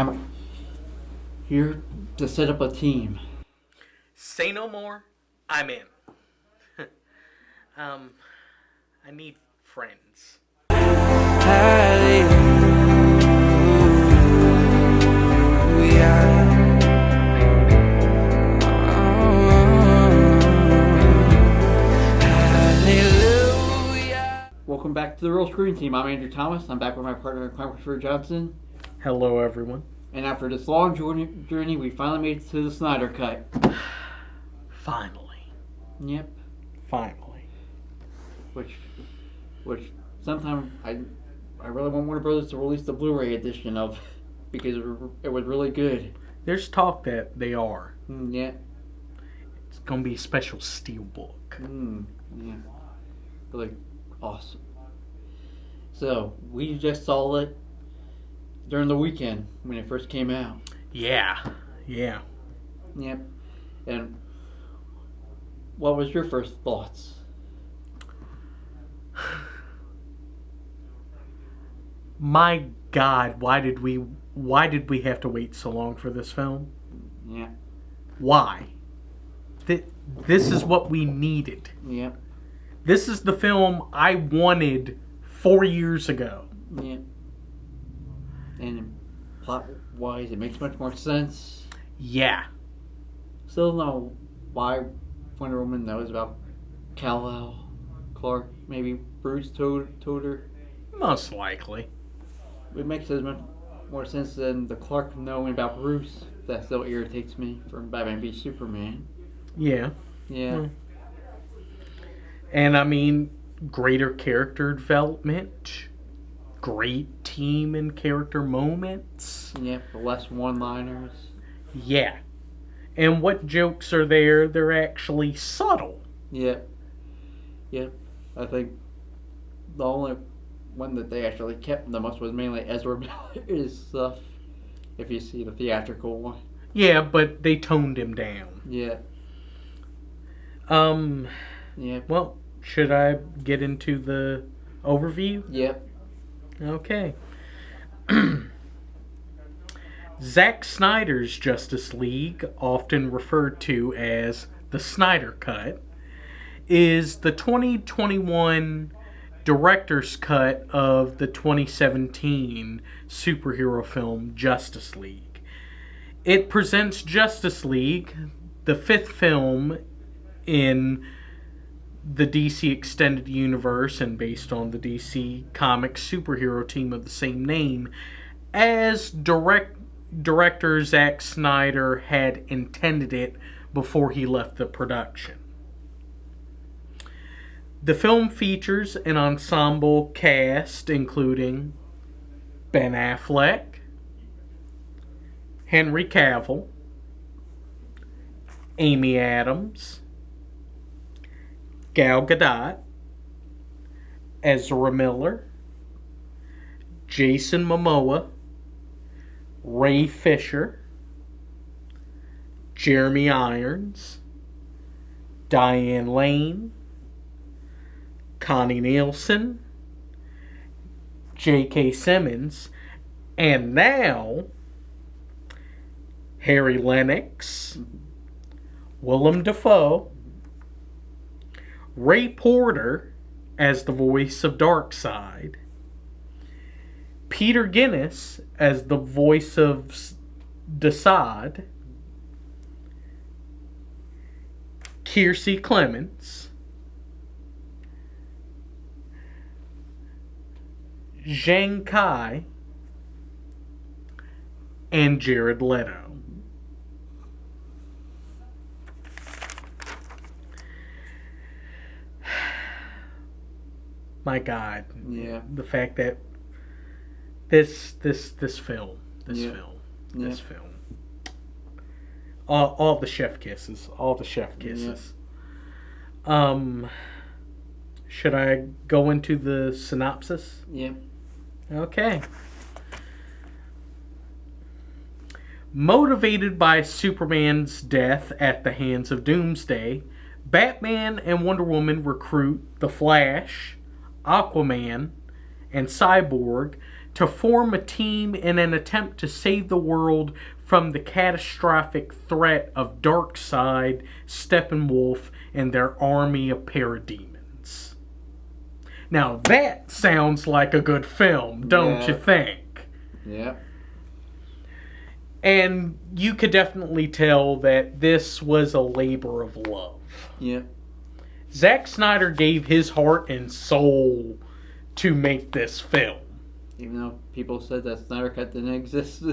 I'm here to set up a team. Say no more. I'm in. I need friends. Welcome back to the Real Screen Team. I'm Andrew Thomas. I'm back with my partner in crime, Christopher Johnson. Hello, everyone. And after this long journey, we finally made it to the Snyder Cut. Finally. Yep. Finally. Which sometimes I really want Warner Brothers to release the Blu-ray edition of, because it was really good. There's talk that they are. Yeah. It's gonna be a special steelbook. Yeah. Really awesome. So we just saw it during the weekend when it first came out. Yeah. Yep. And what was your first thoughts? My God, why did we have to wait so long for this film? Yeah. Why? This is what we needed. Yep. This is the film I wanted 4 years ago. Yeah. And plot-wise, it makes much more sense. Yeah. Still don't know why Wonder Woman knows about Kal-El, Clark, maybe Bruce told her. Most likely. It makes as much more sense than the Clark knowing about Bruce. That still irritates me from Batman v Superman. Yeah. Yeah. And I mean, greater character development, great team and character moments. Yep, less one-liners. Yeah. And what jokes are there? They're actually subtle. Yep. I think the only one that they actually kept the most was mainly Ezra Miller's stuff. If you see the theatrical one. Yeah, but they toned him down. Yeah. Yeah. Well, should I get into the overview? Yep. Okay. Zack Snyder's Justice League, often referred to as the Snyder Cut, is the 2021 director's cut of the 2017 superhero film Justice League. It presents Justice League, the fifth film in the DC Extended Universe and based on the DC Comics superhero team of the same name, as director Zack Snyder had intended it before he left the production. The film features an ensemble cast including Ben Affleck, Henry Cavill, Amy Adams, Gal Gadot, Ezra Miller, Jason Momoa, Ray Fisher, Jeremy Irons, Diane Lane, Connie Nielsen, J.K. Simmons, and now Harry Lennox, Willem Dafoe, Ray Porter as the voice of Darkseid, Peter Guinness as the voice of Desaad, Kiersey Clements, Zhang Kai, and Jared Leto. My God. Yeah. The fact that this film. All the chef kisses. Should I go into the synopsis? Yeah. Okay. Motivated by Superman's death at the hands of Doomsday, Batman and Wonder Woman recruit the Flash, Aquaman, and Cyborg to form a team in an attempt to save the world from the catastrophic threat of Darkseid, Steppenwolf, and their army of parademons. Now that sounds like a good film, don't you think? Yeah. And you could definitely tell that this was a labor of love. Yeah. Zack Snyder gave his heart and soul to make this film. Even though people said that Snyder Cut didn't exist.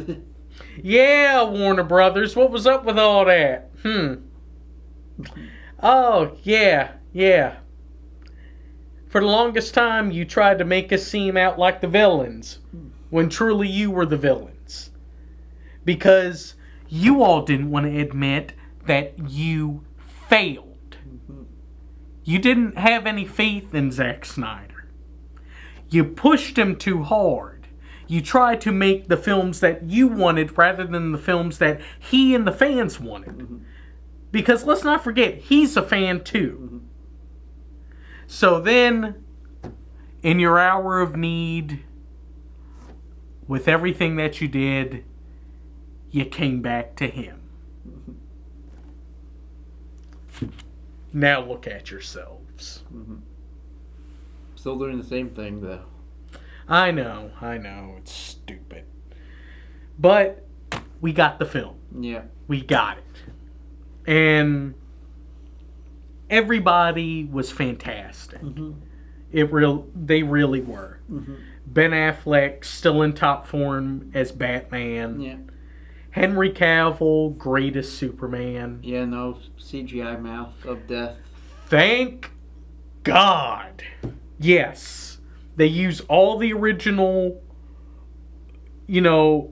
Yeah, Warner Brothers, what was up with all that? Oh, yeah. For the longest time, you tried to make us seem out like the villains, when truly you were the villains. Because you all didn't want to admit that you failed. You didn't have any faith in Zack Snyder. You pushed him too hard. You tried to make the films that you wanted rather than the films that he and the fans wanted. Because let's not forget, he's a fan too. So then, in your hour of need, with everything that you did, you came back to him. Now look at yourselves. Still doing the same thing, though. I know, it's stupid. But we got the film. Yeah. We got it. And everybody was fantastic. They really were. Ben Affleck still in top form as Batman. Yeah. Henry Cavill, great as Superman. Yeah, no CGI mouth of death. Thank God. Yes. They use all the original, the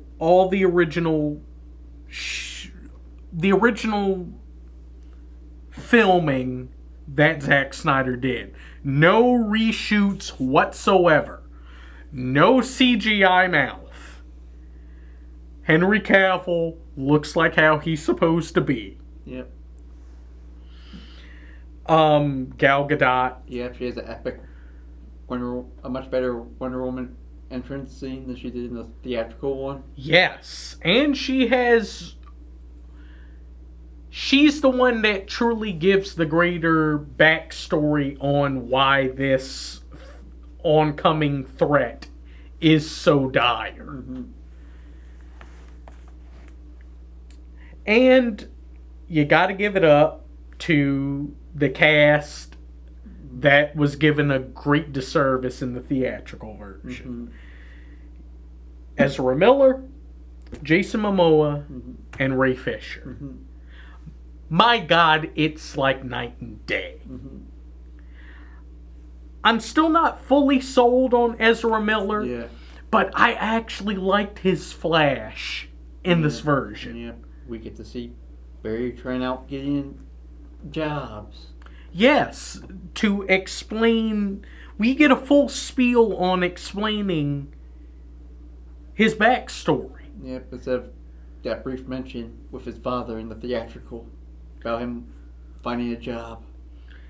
original filming that Zack Snyder did. No reshoots whatsoever. No CGI mouth. Henry Cavill looks like how he's supposed to be. Yep. Gal Gadot. Yeah, she has an epic a much better Wonder Woman entrance scene than she did in the theatrical one. Yes. And she's the one that truly gives the greater backstory on why this oncoming threat is so dire. And you got to give it up to the cast that was given a great disservice in the theatrical version. Ezra Miller, Jason Momoa, and Ray Fisher. My God, it's like night and day. I'm still not fully sold on Ezra Miller, Yeah. but I actually liked his Flash in this version. Yeah. We get to see Barry trying out getting jobs. Yes, to explain, we get a full spiel on explaining his backstory. Yep, instead of that brief mention with his father in the theatrical about him finding a job.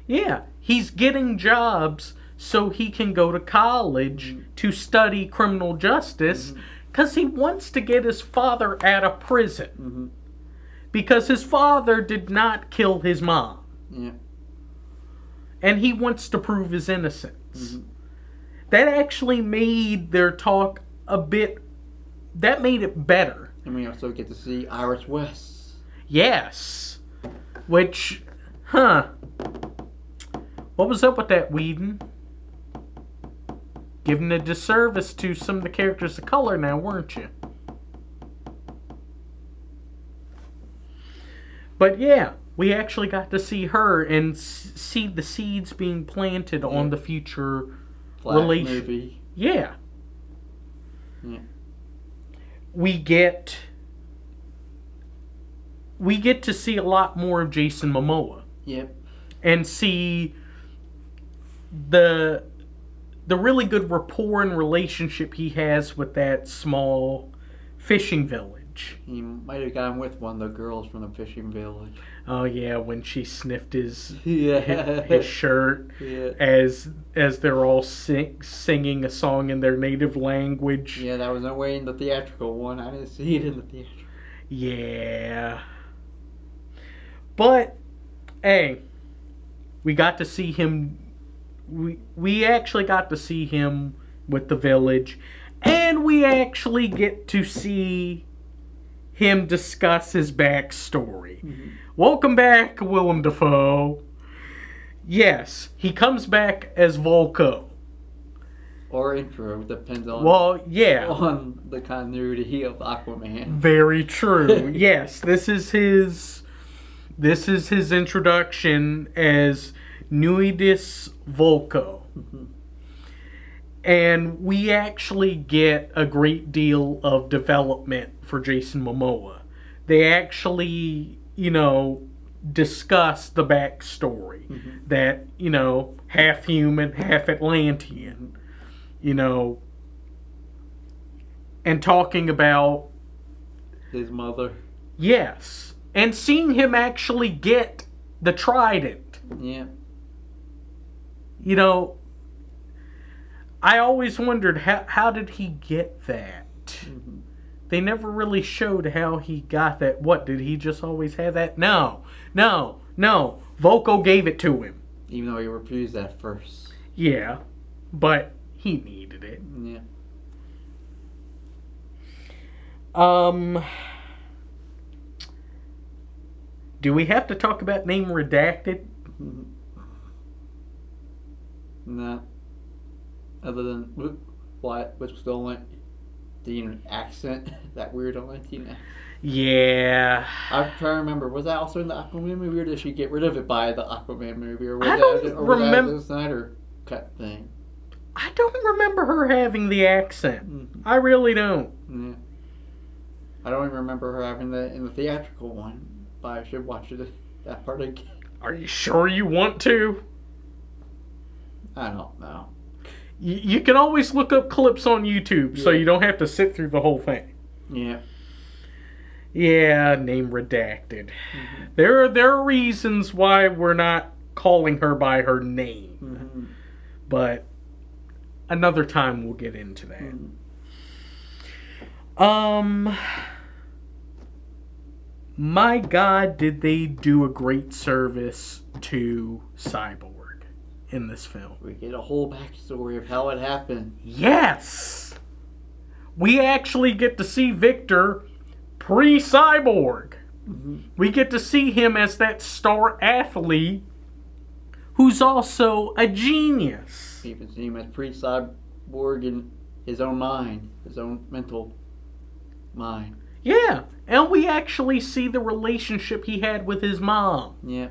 Yeah, he's getting jobs so he can go to college to study criminal justice because he wants to get his father out of prison. Because his father did not kill his mom. Yeah. And he wants to prove his innocence. That actually made their talk that made it better. And we also get to see Iris West. Yes. Which, what was up with that, Whedon? Giving a disservice to some of the characters of color now, weren't you? But yeah, we actually got to see her and see the seeds being planted on the future Flash movie. Yeah. We get to see a lot more of Jason Momoa. Yep. And see the really good rapport and relationship he has with that small fishing village. village. He might have gone with one of the girls from the fishing village. Oh yeah, when she sniffed his Yeah. his shirt Yeah. as they're all singing a song in their native language. Yeah, that was no way in the theatrical one. I didn't see it in the theatrical. Yeah. But hey, we got to see him. We actually got to see him with the village, and we actually get to see him discuss his backstory. Mm-hmm. Welcome back, Willem Dafoe. Yes, he comes back as Volko. Or intro, depends on on the continuity of Aquaman. Very true. Yes, this is his introduction as Nuidis Volko. Mm-hmm. And we actually get a great deal of development for Jason Momoa. They actually, discuss the backstory. Mm-hmm. That, half human, half Atlantean. And talking about His mother. Yes. And seeing him actually get the trident. Yeah. I always wondered how did he get that? Mm-hmm. They never really showed how he got that. What, did he just always have that? No. Volko gave it to him. Even though he refused at first. Yeah. But he needed it. Yeah. Do we have to talk about name redacted? Mm-hmm. No. Other than what, which was the only accent, that weird Atlantean accent. Yeah. I'm trying to remember, was that also in the Aquaman movie, or did she get rid of it by the Aquaman movie, or was I don't remember the Snyder cut thing? I don't remember her having the accent. Mm-hmm. I really don't. Yeah. I don't even remember her having that in the theatrical one, but I should watch that part again. Are you sure you want to? I don't know. You can always look up clips on YouTube, so you don't have to sit through the whole thing. Yeah. Yeah, name redacted. Mm-hmm. There are reasons why we're not calling her by her name. Mm-hmm. But another time we'll get into that. Mm-hmm. My God, did they do a great service to Cyborg in this film. We get a whole backstory of how it happened. Yes! We actually get to see Victor pre-Cyborg. Mm-hmm. We get to see him as that star athlete who's also a genius. You can see him as pre-Cyborg in his own mind, his own mental mind. Yeah, and we actually see the relationship he had with his mom. Yeah.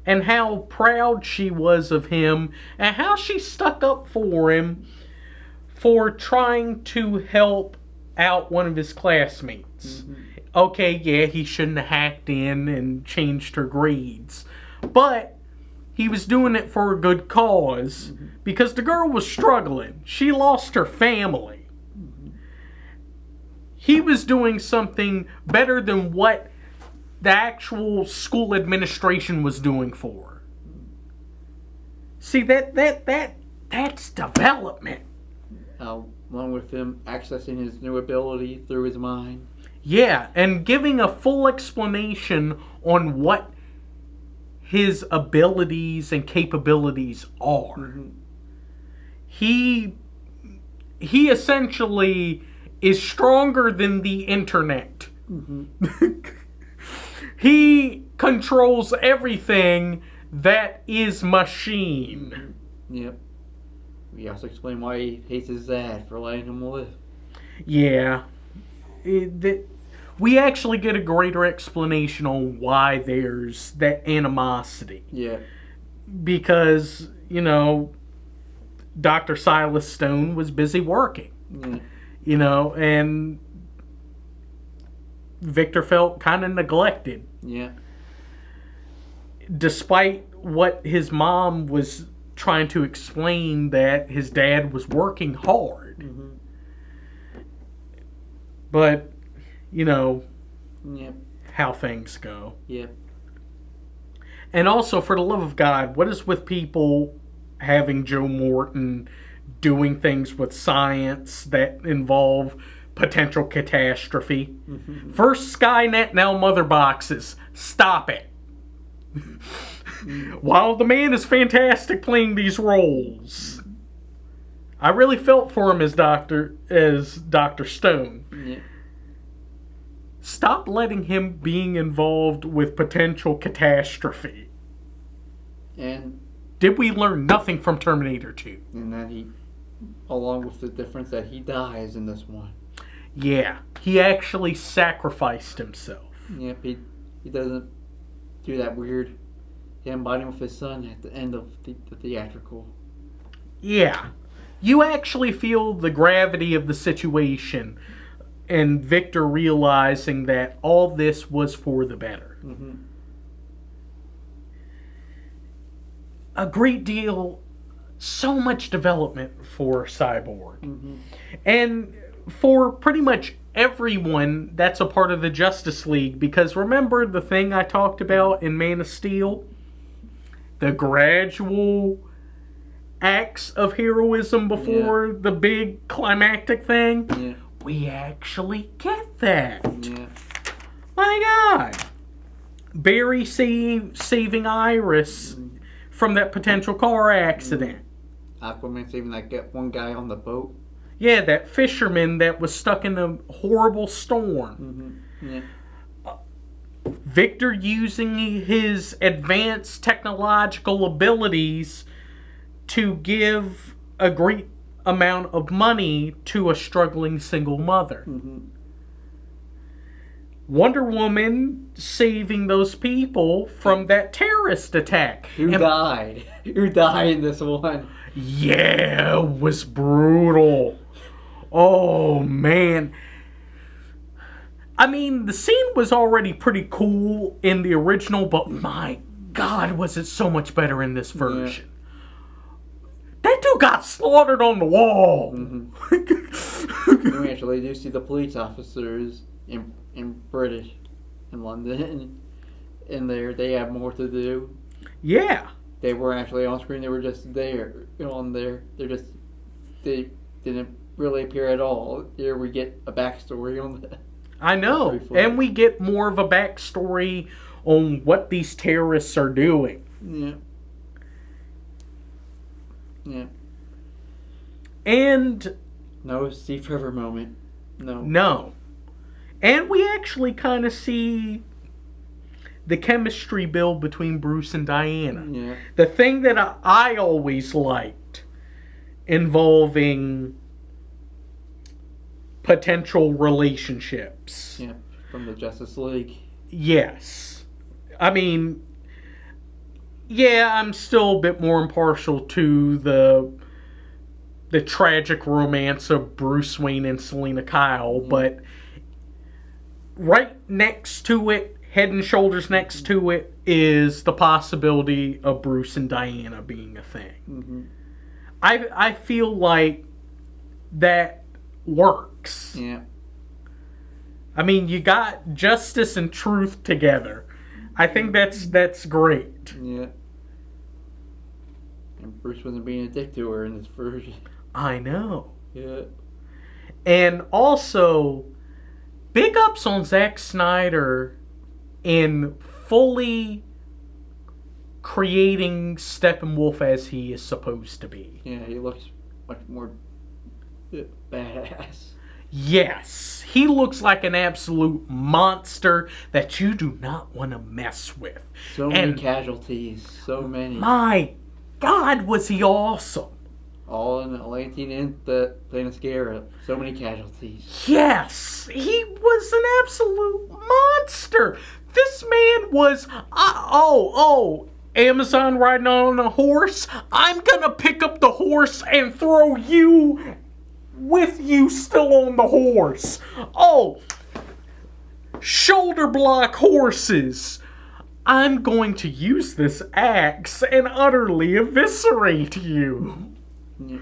And how proud she was of him, and how she stuck up for him for trying to help out one of his classmates. Mm-hmm. Okay, yeah, he shouldn't have hacked in and changed her grades. But he was doing it for a good cause, because the girl was struggling. She lost her family. He was doing something better than what the actual school administration was doing for her. See, that's development. Along with him accessing his new ability through his mind. Yeah, and giving a full explanation on what his abilities and capabilities are. Mm-hmm. He essentially is stronger than the internet. Mm-hmm. He controls everything that is machine. Yep. We also explain why he hates his dad for letting him live. Yeah. We actually get a greater explanation on why there's that animosity. Yeah. Because, Dr. Silas Stone was busy working. Yeah. And Victor felt kind of neglected. Yeah. Despite what his mom was trying to explain, that his dad was working hard. Mm-hmm. But you know, Yep. how things go. Yep. And also, for the love of God, what is with people having Joe Morton doing things with science that involve potential catastrophe? First Skynet, now mother boxes. Stop it. While the man is fantastic playing these roles, I really felt for him as Dr. Stone. Yep. Stop letting him being involved with potential catastrophe. And Did we learn nothing from Terminator 2? that he, along with the difference that he dies in this one. Yeah, he actually sacrificed himself. Yep, he doesn't do that weird him bonding with his son at the end of the theatrical. Yeah, you actually feel the gravity of the situation, and Victor realizing that all this was for the better. Mm-hmm. A great deal, so much development for Cyborg. Mm-hmm. And for pretty much everyone that's a part of the Justice League, because remember the thing I talked about in Man of Steel? The gradual acts of heroism before the big climactic thing? Yeah. We actually get that. Yeah. My God. Barry saving Iris from that potential car accident. Aquaman saving that one guy on the boat. Yeah, that fisherman that was stuck in a horrible storm. Mm-hmm. Yeah. Victor using his advanced technological abilities to give a great amount of money to a struggling single mother. Mm-hmm. Wonder Woman saving those people from that terrorist attack. Who died? Who died in this one? Yeah, it was brutal. Oh, man. I mean, the scene was already pretty cool in the original, but my God, was it so much better in this version. Yeah. That dude got slaughtered on the wall. Mm-hmm. We actually do see the police officers in British in London. In there, they have more to do. Yeah. They weren't actually on screen. They were just there, on there. They didn't really appear at all. Here we get a backstory on that. I know. And we get more of a backstory on what these terrorists are doing. Yeah. Yeah. And no Steve Trevor moment. No. And we actually kind of see the chemistry build between Bruce and Diana. Yeah. The thing that I always liked involving potential relationships. Yeah, from the Justice League. Yes. I mean, yeah, I'm still a bit more impartial to the tragic romance of Bruce Wayne and Selina Kyle, but right next to it, head and shoulders next to it, is the possibility of Bruce and Diana being a thing. Mm-hmm. I feel like that works. Yeah. I mean, you got justice and truth together. I think that's great. Yeah. And Bruce wasn't being a dick to her in this version. I know. Yeah. And also, big ups on Zack Snyder in fully creating Steppenwolf as he is supposed to be. Yeah, he looks much more badass. Yes, he looks like an absolute monster that you do not want to mess with. So many casualties, so many. My God, was he awesome. All in Atlantean and the Planescape. So many casualties. Yes, he was an absolute monster. This man was... Amazon riding on a horse? I'm gonna pick up the horse and throw you with you still on the horse. Oh, shoulder block horses. I'm going to use this axe and utterly eviscerate you. Yeah.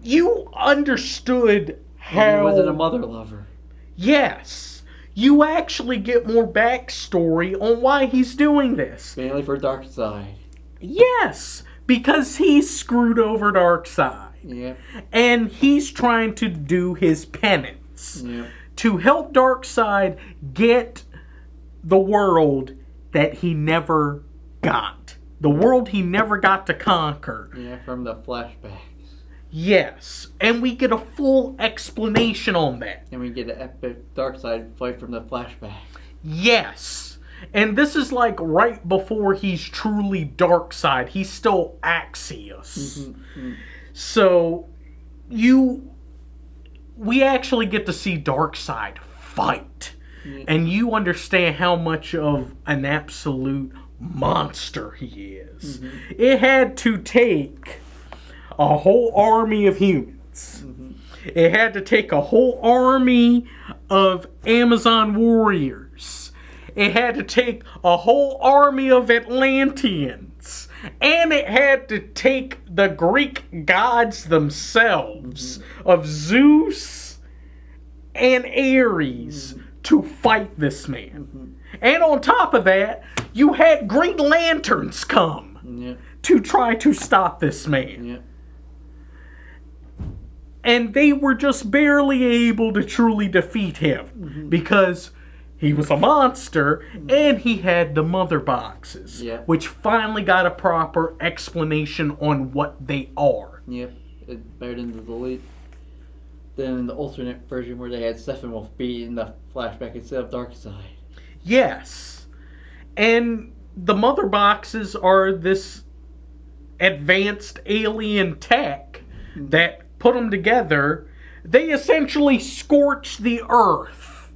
You understood how... He wasn't a mother lover. Yes, you actually get more backstory on why he's doing this. Mainly for Darkseid. Yes, because he's screwed over Darkseid. Yep. And he's trying to do his penance. Yep. To help Darkseid get the world that he never got. The world he never got to conquer. Yeah, from the flashbacks. Yes, and we get a full explanation on that. And we get an epic Darkseid fight from the flashback. Yes, and this is like right before he's truly Darkseid. He's still Axios. Mm-hmm. So, we actually get to see Darkseid fight. Yeah. And you understand how much of an absolute monster he is. Mm-hmm. It had to take a whole army of humans. Mm-hmm. It had to take a whole army of Amazon warriors. It had to take a whole army of Atlanteans. And it had to take the Greek gods themselves, of Zeus and Ares, to fight this man. And on top of that, you had Green Lanterns come to try to stop this man. And they were just barely able to truly defeat him because he was a monster and he had the mother boxes, which finally got a proper explanation on what they are. Yep, it's better than the alternate version where they had Steppenwolf be in the flashback instead of Darkseid. Yes. And the mother boxes are this advanced alien tech that put them together. They essentially scorch the earth.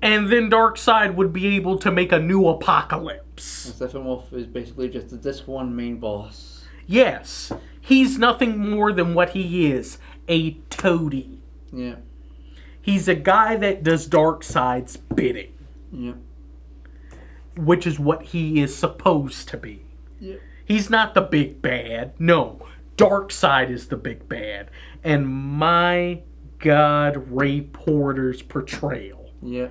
And then Darkseid would be able to make a new apocalypse. And Steppenwolf is basically just the Disc 1 main boss. Yes. He's nothing more than what he is. A toady. Yeah. He's a guy that does Darkseid's bidding. Yeah. Which is what he is supposed to be. Yeah. He's not the big bad. No. Darkseid is the big bad. And my God, Ray Porter's portrayal. Yeah.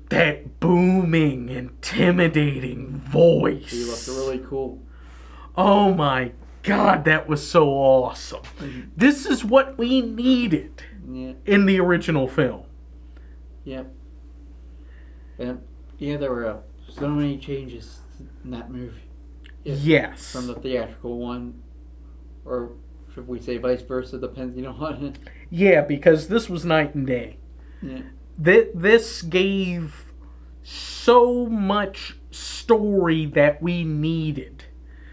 That booming, intimidating voice. He looked really cool. Oh my God, that was so awesome. This is what we needed in the original film. Yep. And there were so many changes in that movie. Yes. From the theatrical one, or should we say vice versa, depending on it. Yeah, because this was night and day. Yeah. This gave so much story that we needed.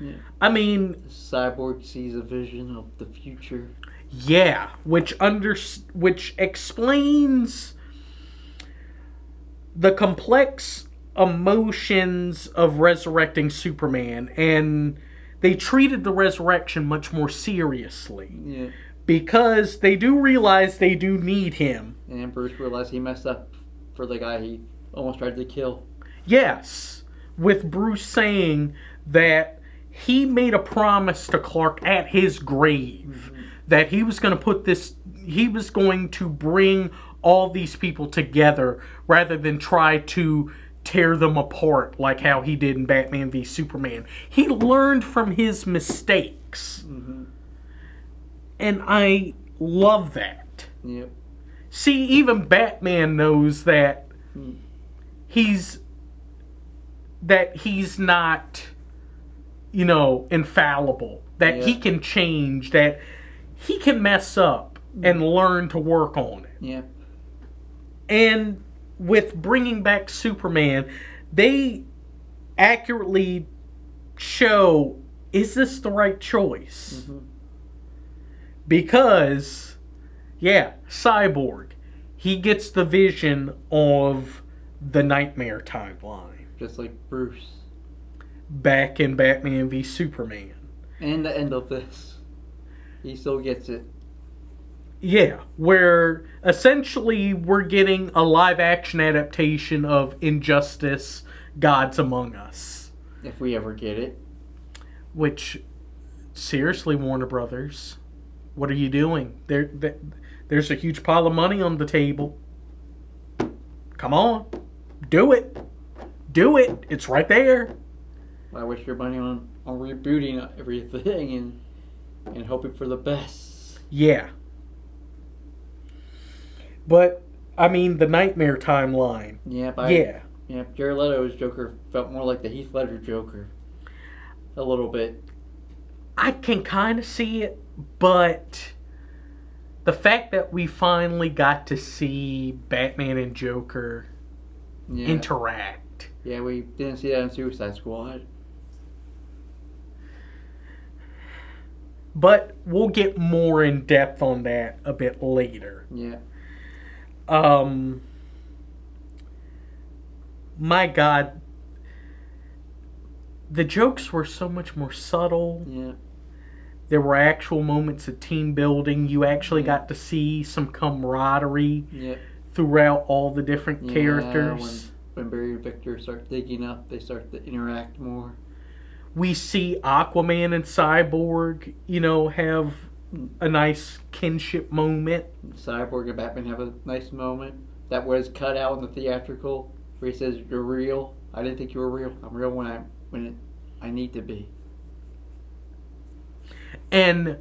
Yeah. I mean, Cyborg sees a vision of the future. Yeah, which explains the complex emotions of resurrecting Superman, and they treated the resurrection much more seriously. Yeah. Because they do realize they do need him. And Bruce realized he messed up for the guy he almost tried to kill. Yes, with Bruce saying that he made a promise to Clark at his grave that he was going to bring all these people together rather than try to tear them apart like how he did in Batman v Superman. He learned from his mistakes. And I love that. Yep. See, even Batman knows that he's not, infallible. That he can change, that he can mess up and learn to work on it. Yeah. And with bringing back Superman, they accurately show, is this the right choice? Because, Cyborg, he gets the vision of the Nightmare timeline. Just like Bruce. Back in Batman v Superman. And the end of this. He still gets it. Yeah, where essentially we're getting a live-action adaptation of Injustice, Gods Among Us. If we ever get it. Which, seriously, Warner Brothers, what are you doing? They're There's a huge pile of money on the table. Come on. Do it. Do it. It's right there. I waste your money on rebooting everything and hoping for the best. Yeah. But, I mean, the Nightmare timeline. Yeah, Jared Leto's Joker felt more like the Heath Ledger Joker. A little bit. I can kind of see it, but the fact that we finally got to see Batman and Joker interact. Yeah, we didn't see that in Suicide Squad. But we'll get more in depth on that a bit later. Yeah. My God, the jokes were so much more subtle. Yeah. There were actual moments of team building. You actually got to see some camaraderie throughout all the different characters. When Barry and Victor start digging up, they start to interact more. We see Aquaman and Cyborg, have a nice kinship moment. Cyborg and Batman have a nice moment. That was cut out in the theatrical, where he says, "You're real. I didn't think you were real. I'm real when I need to be." And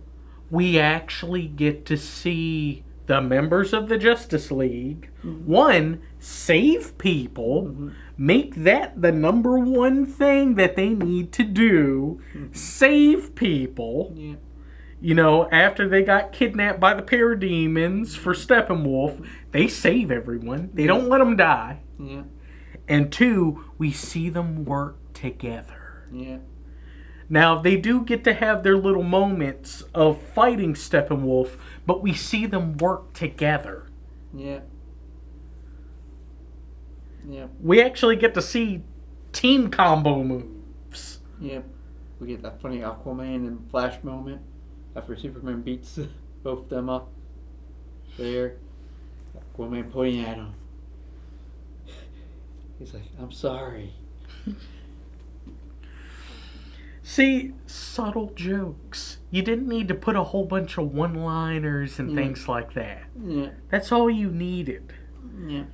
we actually get to see the members of the Justice League, one, save people, make that the number one thing that they need to do, save people. Yeah. After they got kidnapped by the parademons for Steppenwolf, they save everyone. They don't let them die. Yeah. And two, we see them work together. Yeah. Now, they do get to have their little moments of fighting Steppenwolf, but we see them work together. Yeah. Yeah. We actually get to see team combo moves. Yeah. We get that funny Aquaman and Flash moment after Superman beats both of them up. There. Aquaman pointing at him. He's like, "I'm sorry." See, subtle jokes. You didn't need to put a whole bunch of one-liners and things like that. Yeah. That's all you needed. Yeah.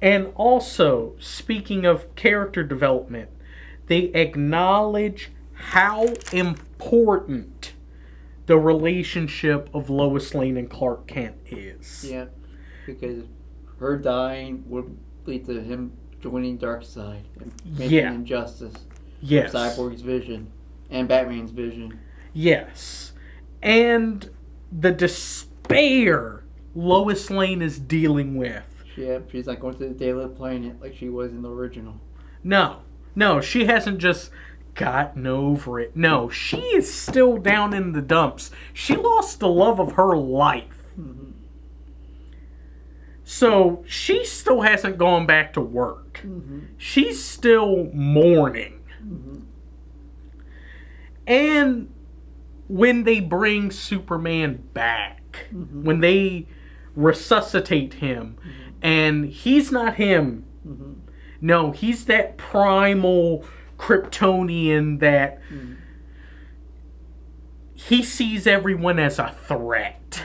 And also, speaking of character development, they acknowledge how important the relationship of Lois Lane and Clark Kent is. Yeah. Because her dying would lead to him joining Darkseid and making injustice. Yes. Cyborg's vision. And Batman's vision. Yes. And the despair Lois Lane is dealing with. Yeah, she's not going to the Daily Planet like she was in the original. No, she hasn't just gotten over it. No, she is still down in the dumps. She lost the love of her life. Mm-hmm. So she still hasn't gone back to work. Mm-hmm. She's still mourning. Mm-hmm. And when they bring Superman back, when they resuscitate him, and he's not him. No, he's that primal Kryptonian that he sees everyone as a threat.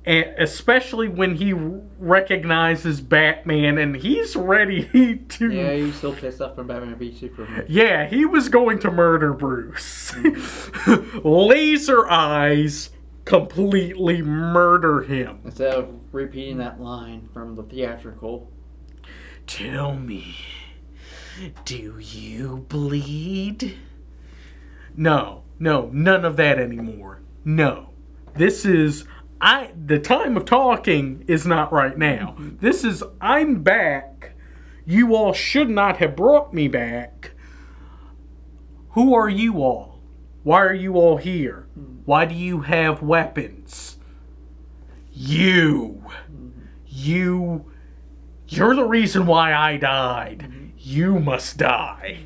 And especially when he recognizes Batman and he's ready to... Yeah, he's still pissed off from Batman v Superman. Yeah, he was going to murder Bruce. Laser eyes, completely murder him. Instead of repeating that line from the theatrical. Tell me, do you bleed? No, none of that anymore. No. This is... the time of talking is not right now. This is, I'm back. You all should not have brought me back. Who are you all? Why are you all here? Why do you have weapons? You're the reason why I died. You must die.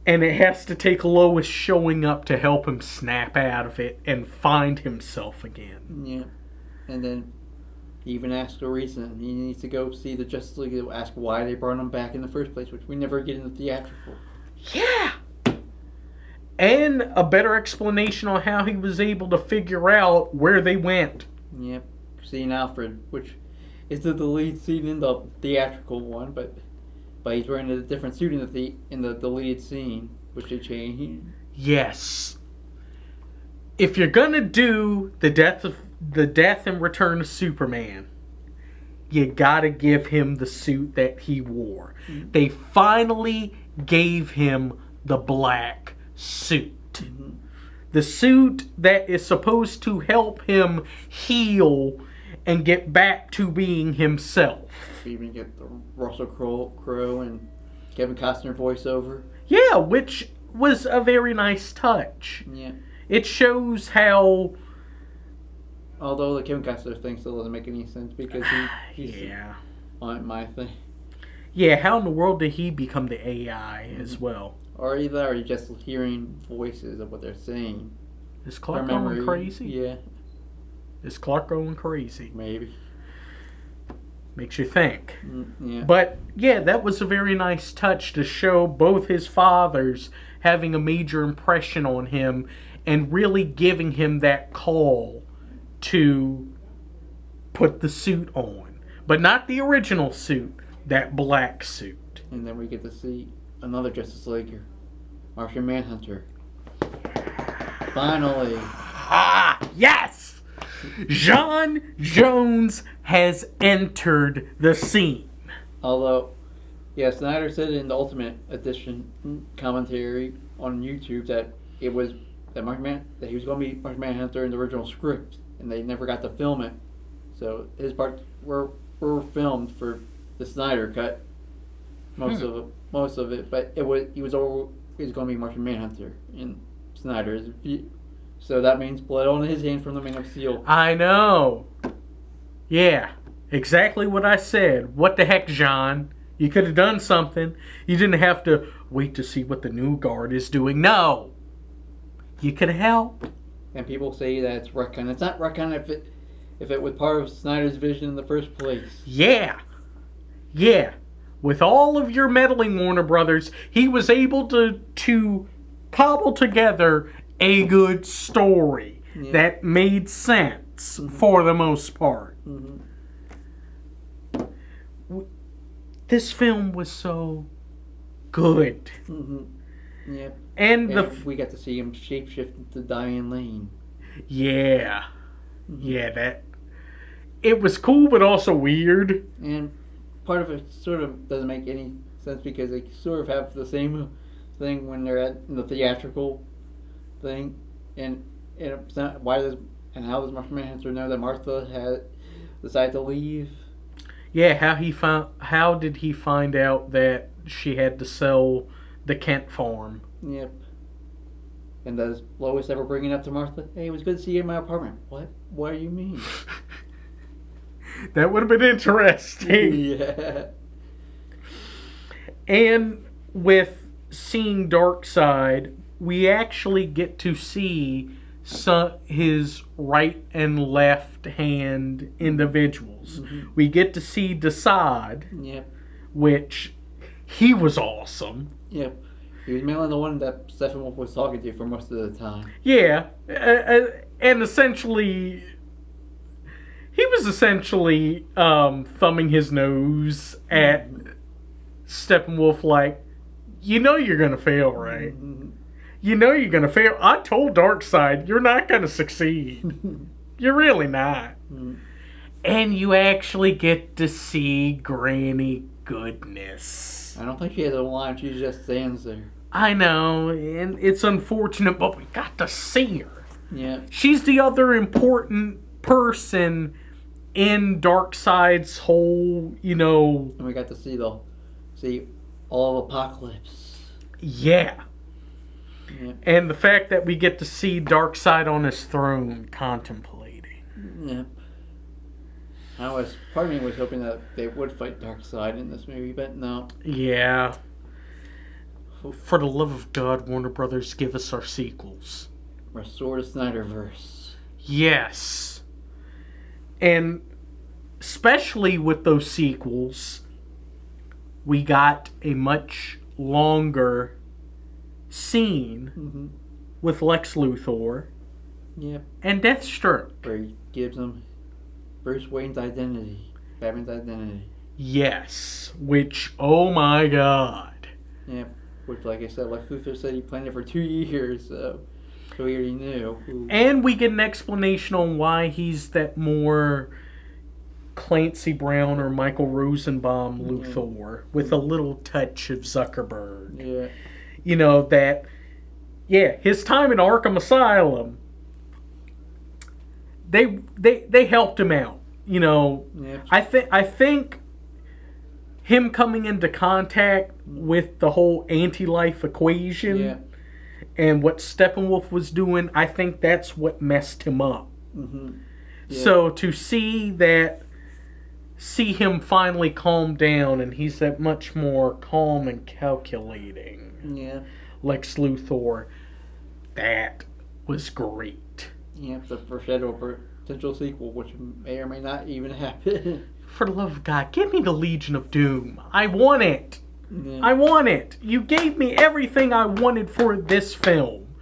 And it has to take Lois showing up to help him snap out of it and find himself again. Yeah. And then he even asks the reason. He needs to go see the Justice League to ask why they brought him back in the first place, which we never get in the theatrical. Yeah! And a better explanation on how he was able to figure out where they went. Yep. Seeing Alfred, which is the lead scene in the theatrical one, but he's wearing a different suit in the deleted scene, which they changed. Yes. If you're gonna do the death and return of Superman, you gotta give him the suit that he wore. Mm-hmm. They finally gave him the black suit. Mm-hmm. The suit that is supposed to help him heal and get back to being himself. We even get the Russell Crowe and Kevin Costner voiceover. Yeah, which was a very nice touch. Yeah. It shows how... Although the Kevin Costner thing still doesn't make any sense because he's on my thing. Yeah, how in the world did he become the AI as well? Or either are you just hearing voices of what they're saying? Is Clark going crazy? Yeah. Is Clark going crazy? Maybe. Makes you think. Yeah. But, yeah, that was a very nice touch to show both his fathers having a major impression on him and really giving him that call to put the suit on. But not the original suit, that black suit. And then we get to see another Justice Leaguer, Martian Manhunter. Finally. Ah, yes! John Jones has entered the scene. Although, yeah, Snyder said in the Ultimate Edition commentary on YouTube that it was that he was going to be Martian Manhunter in the original script, and they never got to film it. So his parts were filmed for the Snyder cut, most of it, but he was going to be Martian Manhunter in Snyder's view. So that means blood on his hand from the Man of Steel. I know. Yeah, exactly what I said. What the heck, John? You could have done something. You didn't have to wait to see what the new guard is doing. No. You could have helped. And people say that it's retcon. It's not retcon if it was part of Snyder's vision in the first place. Yeah. Yeah. With all of your meddling, Warner Brothers, he was able to cobble together a good story that made sense for the most part. Mm-hmm. This film was so good. Mm-hmm. Yep. And we got to see him shapeshift into Diane Lane. Yeah. Yeah, it was cool but also weird. And part of it sort of doesn't make any sense because they sort of have the same thing when they're in the theatrical thing, and it's not, how does Martian Manhunter know that Martha had decided to leave? Yeah, how did he find out that she had to sell the Kent farm? Yep. And does Lois ever bring it up to Martha? Hey, it was good to see you in my apartment. What do you mean? That would have been interesting. Yeah. And with seeing Darkseid, we actually get to see his right and left hand individuals. Mm-hmm. We get to see Desaad, which he was awesome. Yep. He was mainly the one that Steppenwolf was talking to for most of the time. Yeah. And essentially, he was essentially thumbing his nose at Steppenwolf like, you know you're going to fail, right? Mm-hmm. You know you're going to fail. I told Darkseid, you're not going to succeed. You're really not. Mm-hmm. And you actually get to see Granny Goodness. I don't think she has a line. She just stands there. I know, and it's unfortunate, but we got to see her. Yeah. She's the other important person in Darkseid's whole, And we got to see all of Apocalypse. Yeah. And the fact that we get to see Darkseid on his throne contemplating. Yep. Part of me was hoping that they would fight Darkseid in this movie, but no. Yeah. For the love of God, Warner Brothers, give us our sequels. Restore the Snyderverse. Yes. And especially with those sequels, we got a much longer scene with Lex Luthor Yep. and Deathstroke. Where he gives him Bruce Wayne's identity, Batman's identity. Yes, which, oh my god. Yep. Which, like I said, Lex Luthor said he planned it for 2 years, so he already knew. Ooh. And we get an explanation on why he's that more Clancy Brown or Michael Rosenbaum Luthor with a little touch of Zuckerberg. Yeah. You know, that, yeah, his time in Arkham Asylum, they helped him out. You know, Yep. I think him coming into contact with the whole anti-life equation Yeah. and what Steppenwolf was doing, I think that's what messed him up. Mm-hmm. Yeah. So to see him finally calm down, and he's that much more calm and calculating. Yeah. Lex Luthor, that was great. Yeah, it's a foreshadow of a potential sequel, which may or may not even happen. For the love of God, give me the Legion of Doom. I want it. Yeah. I want it. You gave me everything I wanted for this film.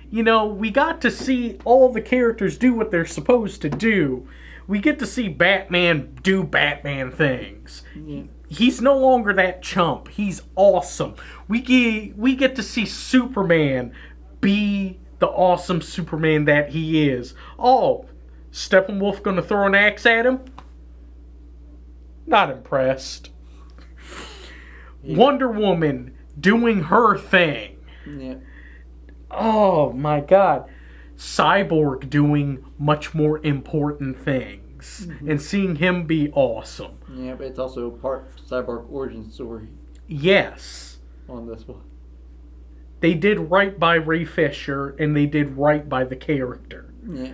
You know, we got to see all the characters do what they're supposed to do. We get to see Batman do Batman things. Yeah. He's no longer that chump. He's awesome. We get to see Superman be the awesome Superman that he is. Oh, Steppenwolf gonna throw an axe at him? Not impressed. Yeah. Wonder Woman doing her thing. Yeah. Oh my god. Cyborg doing much more important things. Mm-hmm. And seeing him be awesome. Yeah, but it's also part Cyborg origin story Yes. on this one. They did right by Ray Fisher, and they did right by the character. Yeah.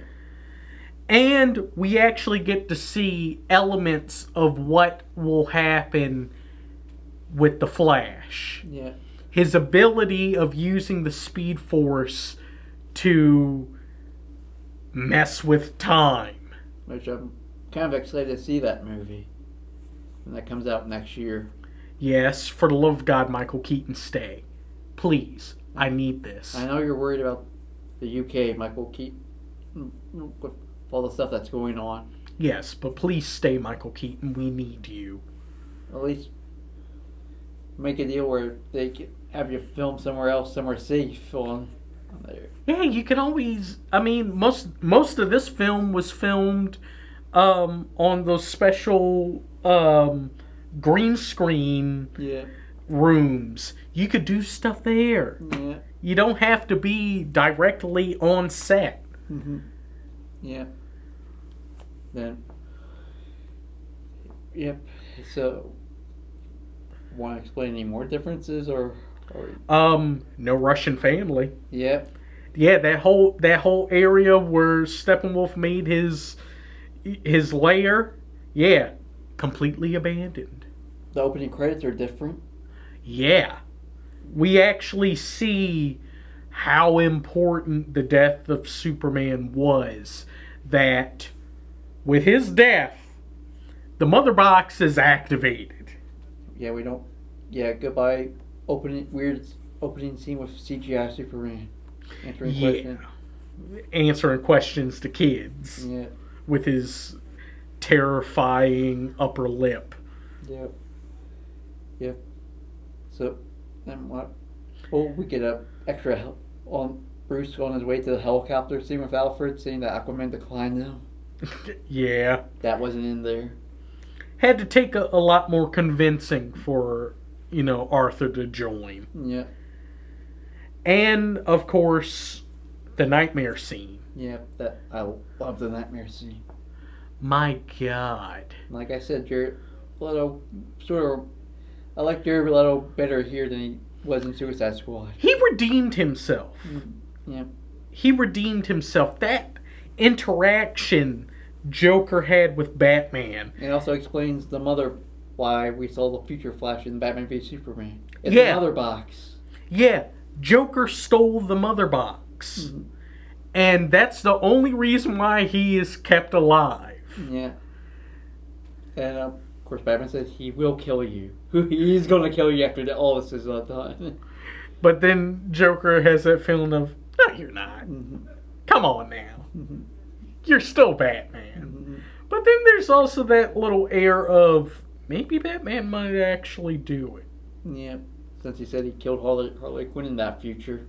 And we actually get to see elements of what will happen with the Flash. Yeah. His ability of using the Speed Force to mess with time. Which I'm kind of excited to see that movie when that comes out next year. Yes, for the love of God, Michael Keaton, stay. Please, I need this. I know you're worried about the UK, Michael Keaton, with all the stuff that's going on. Yes, but please stay, Michael Keaton. We need you. At least make a deal where they can have you film somewhere else, somewhere safe on there. Yeah, you can always. I mean, most of this film was filmed on those special green screen Yeah. rooms. You could do stuff there. Yeah. You don't have to be directly on set. Mm-hmm. Yeah. Then. Yep. So, want to explain any more differences or? No Russian family. Yep. Yeah, that whole area where Steppenwolf made his lair, yeah, completely abandoned. The opening credits are different. Yeah. We actually see how important the death of Superman was. That with his death, the mother box is activated. Yeah, we don't. Yeah, goodbye. Weird opening scene with CGI Superman answering questions. Answering questions to kids. Yeah. With his terrifying upper lip. Yep. Yep. So, then what? Oh, we get a extra help on Bruce on his way to the helicopter scene with Alfred, saying that Aquaman declined him. Yeah. That wasn't in there. Had to take a lot more convincing for, Arthur to join. Yeah. And, of course, the nightmare scene. Yeah, that I love the nightmare scene. My God. Like I said, Jared Leto I like Jared Leto better here than he was in Suicide Squad. He redeemed himself. Yeah. He redeemed himself. That interaction Joker had with Batman. It also explains why we saw the future Flash in Batman v Superman. It's Yeah. another box. Yeah, Joker stole the mother box. Mm-hmm. And that's the only reason why he is kept alive. Yeah. And of course, Batman says he will kill you. He's going to kill you after all this is done. But then Joker has that feeling of, No, you're not. Mm-hmm. Come on now. Mm-hmm. You're still Batman. Mm-hmm. But then there's also that little air of maybe Batman might actually do it. Yeah, since he said he killed Harley Quinn in that future.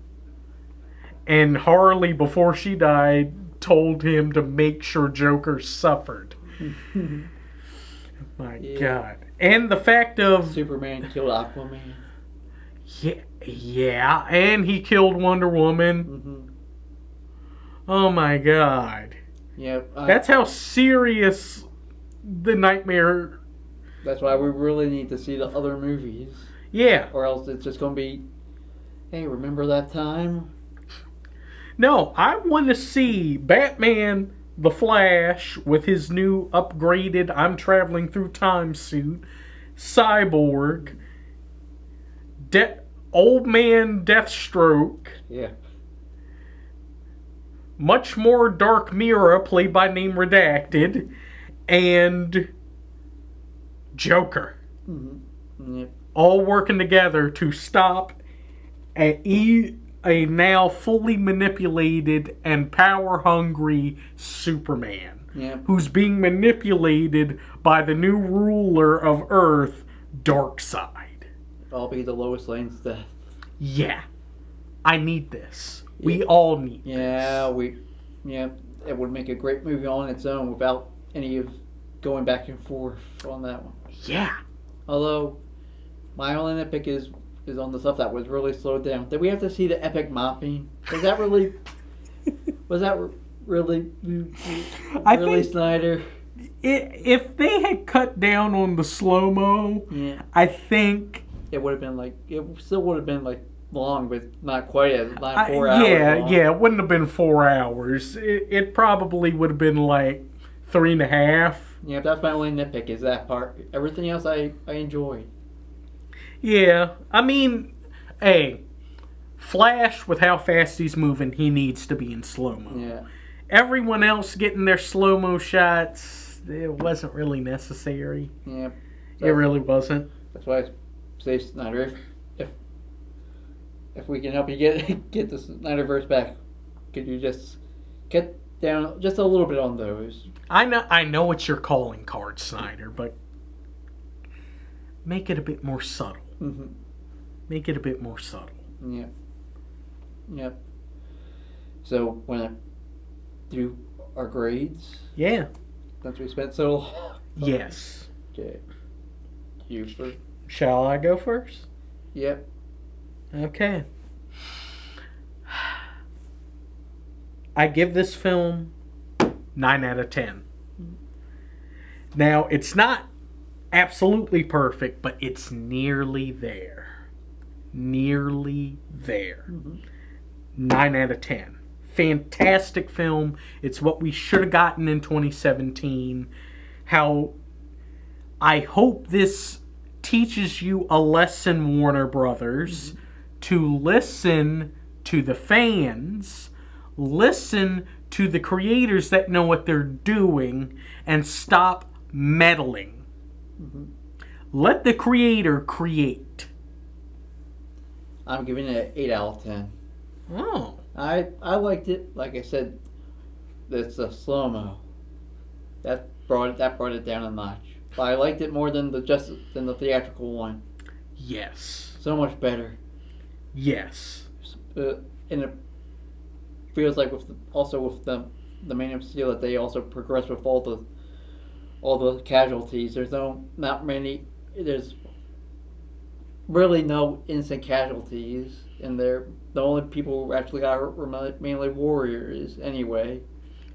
And Harley, before she died, told him to make sure Joker suffered. My God. And the fact of... Superman killed Aquaman. Yeah, and he killed Wonder Woman. Mm-hmm. Oh my God. Yeah. That's how serious the Nightmare... That's why we really need to see the other movies. Yeah. Or else it's just going to be, hey, remember that time? No, I want to see Batman, the Flash, with his new upgraded I'm traveling through time suit, Cyborg, Old Man Deathstroke, Yeah. much more Dark Mirror, played by name redacted, and Joker. Mm-hmm. Yep. All working together to stop a now fully manipulated and power-hungry Superman. Yep. Who's being manipulated by the new ruler of Earth, Darkseid. I'll be the Lois Lane's death. Yeah. I need this. We all need this. Yeah, it would make a great movie on its own without any of going back and forth on that one. Yeah. Although, my only nitpick is on the stuff that was really slowed down. Did we have to see the epic mopping? Was that really... really Snyder? If they had cut down on the slow-mo, Yeah. I think... It would have been like... It still would have been like long, but not quite as... Not 4 hours long. Yeah, it wouldn't have been 4 hours. It probably would have been like 3.5. Yeah, that's my only nitpick, is that part. Everything else I enjoyed. Yeah, I mean, hey, Flash, with how fast he's moving, he needs to be in slow-mo. Yeah. Everyone else getting their slow-mo shots, it wasn't really necessary. Yeah. It really wasn't. That's why I say, Snyder, if we can help you get the Snyderverse back, could you just get down just a little bit on those? I know it's your calling card, Snyder, but make it a bit more subtle. Mm-hmm. Make it a bit more subtle. Yeah. Yep. So, when I do our grades, Yeah. since we spent so long. Yes. Okay. You first? Shall I go first? Yep. Okay. I give this film 9 out of 10. Now, it's not absolutely perfect, but it's nearly there. Nearly there. Mm-hmm. 9 out of 10. Fantastic film. It's what we should have gotten in 2017. How I hope this teaches you a lesson, Warner Brothers, to listen to the fans, listen to the creators that know what they're doing, and stop meddling. Mm-hmm. Let the creator create. I'm giving it an 8 out of 10. Oh. I liked it. Like I said, it's a slow-mo. That brought it down a notch. But I liked it more than the theatrical one. Yes. So much better. Yes. And it feels like with the Man of Steel that they also progress with all the casualties. There's there's really no innocent casualties in there. The only people who actually got hurt were mainly warriors anyway.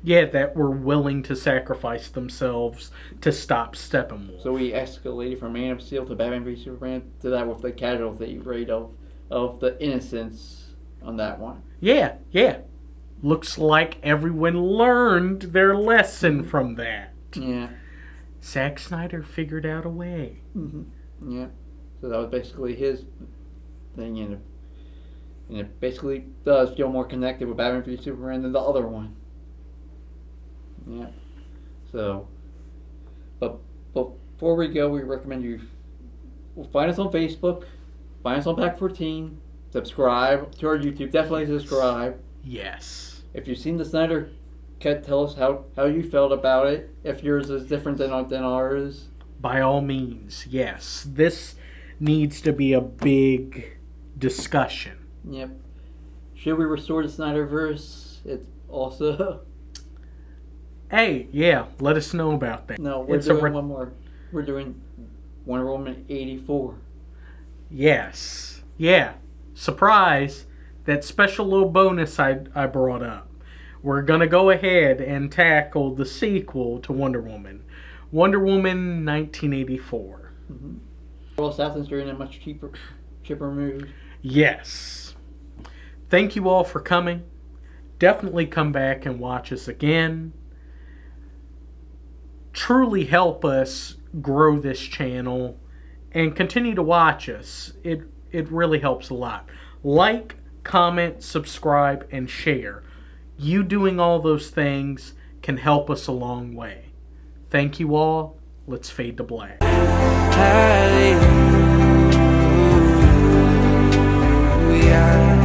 Yeah, that were willing to sacrifice themselves to stop Steppenwolf. So we escalated from Man of Steel to Batman v Superman to that with the casualty rate of the innocents on that one. Yeah. Looks like everyone learned their lesson from that. Yeah. Zack Snyder figured out a way. Mm-hmm. Yeah. So that was basically his thing, and it basically does feel more connected with Batman v Superman than the other one. Yeah. So, but before we go, we recommend you find us on Facebook, find us on Back 14, subscribe to our YouTube. Definitely subscribe. Yes. If you've seen the Snyder Cut, tell us how you felt about it. If yours is different than ours. By all means, yes. This needs to be a big discussion. Yep. Should we restore the Snyderverse? It's also... Hey, yeah, let us know about that. No, we're doing one more. We're doing Wonder Woman 84. Yes. Yeah. Surprise. That special little bonus I brought up. We're going to go ahead and tackle the sequel to Wonder Woman. Wonder Woman 1984. Mm-hmm. Well, Assassin's are in a much chipper mood. Yes. Thank you all for coming. Definitely come back and watch us again. Truly help us grow this channel and continue to watch us. It really helps a lot. Like, comment, subscribe, and share. You doing all those things can help us a long way. Thank you all. Let's fade to black. We are